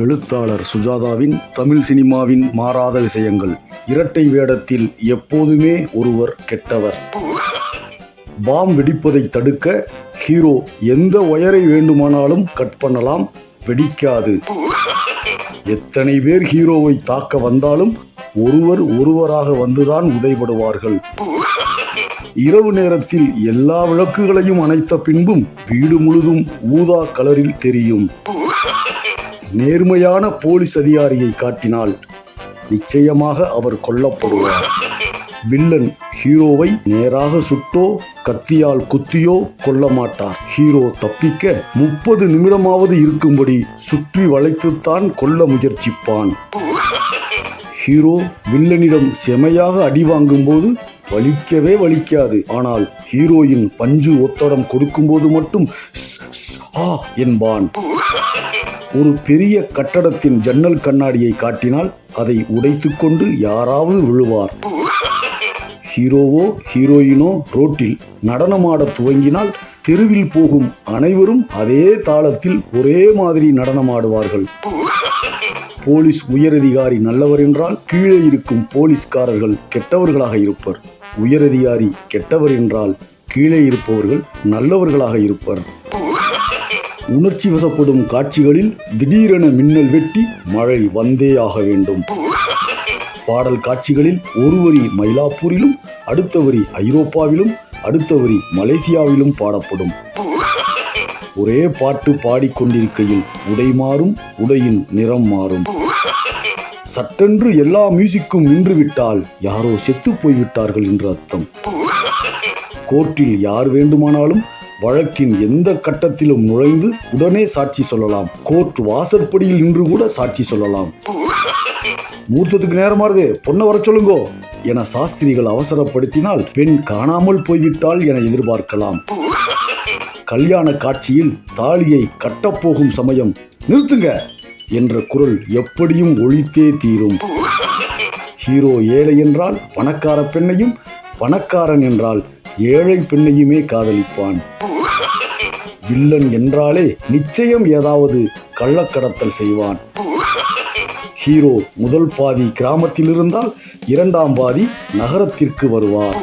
எழுத்தாளர் சுஜாதாவின் தமிழ் சினிமாவின் மாறாத விஷயங்கள். இரட்டை வேடத்தில் எப்போதுமே ஒருவர் கெட்டவர். பாம் வெடிப்பதை தடுக்க ஹீரோ எந்த ஒயரை வேண்டுமானாலும் கட் பண்ணலாம், வெடிக்காது. எத்தனை பேர் ஹீரோவை தாக்க வந்தாலும் ஒருவராக வந்துதான் உதைபடுவார்கள். இரவு நேரத்தில் எல்லா விளக்குகளையும் அணைத்த பின்பும் வீடு முழுதும் ஊதா கலரில் தெரியும். நேர்மையான போலீஸ் அதிகாரியை காட்டினால் நிச்சயமாக அவர் கொல்லப்படுவார். வில்லன் ஹீரோவை நேராக சுட்டோ கத்தியால் குத்தியோ கொல்ல மாட்டார். ஹீரோ தப்பிக்க 30 நிமிடமாவது இருக்கும்படி சுற்றி வளைத்துத்தான் கொல்ல முயற்சிப்பான். ஹீரோ வில்லனிடம் செமையாக அடி வாங்கும்போது வலிக்கவே வலிக்காது. ஆனால் ஹீரோயின் பஞ்சு ஒத்தடம் கொடுக்கும்போது மட்டும் என்பான். ஒரு பெரிய கட்டடத்தின் ஜன்னல் கண்ணாடியை காட்டினால் அதை உடைத்துக்கொண்டு யாராவது விழுவார். ஹீரோவோ ஹீரோயினோ ரோட்டில் நடனமாட துவங்கினால் தெருவில் போகும் அனைவரும் அதே தாளத்தில் ஒரே மாதிரி நடனமாடுவார்கள். போலீஸ் உயரதிகாரி நல்லவர் என்றால் கீழே இருக்கும் போலீஸ்காரர்கள் கெட்டவர்களாக இருப்பர். உயரதிகாரி கெட்டவர் என்றால் கீழே இருப்பவர்கள் நல்லவர்களாக இருப்பர். உணர்ச்சி வசப்படும் காட்சிகளில் திடீரென மின்னல் வெட்டி மழை வந்தே ஆக வேண்டும். பாடல் காட்சிகளில் ஒரு வரி மயிலாப்பூரிலும் அடுத்த வரி ஐரோப்பாவிலும் அடுத்த வரி மலேசியாவிலும் பாடப்படும். ஒரே பாட்டு பாடிக்கொண்டிருக்கையில் உடை மாறும், உடையின் நிறம் மாறும். சட்டென்று எல்லா மியூசிக்கும் நின்றுவிட்டால் யாரோ செத்து போய்விட்டார்கள் என்று அர்த்தம். கோர்ட்டில் யார் வேண்டுமானாலும் வழக்கின் எந்த கட்டத்திலும் நுழைந்து உடனே சாட்சி சொல்லலாம். கோர்ட் வாசற்படியில் நின்று கூட சாட்சி சொல்லலாம். மூர்த்தத்துக்கு நேரமாறுது, பொண்ணை வர சொல்லுங்கோ என சாஸ்திரிகள் அவசரப்படுத்தினால் பெண் காணாமல் போய்விட்டால் என எதிர்பார்க்கலாம். கல்யாண காட்சியில் தாலியை கட்டப்போகும் சமயம் நிறுத்துங்க என்ற குரல் எப்படியும் ஒலித்தே தீரும். ஹீரோ ஏழை என்றால் பணக்கார பெண்ணையும், பணக்காரன் என்றால் ஏழை பெண்ணையுமே காதலிப்பான். வில்லன் என்றாலே நிச்சயம் ஏதாவது கள்ளக்கடத்தல் செய்வான். ஹீரோ முதல் பாதி கிராமத்தில் இருந்தால் இரண்டாம் பாதி நகரத்திற்கு வருவார்.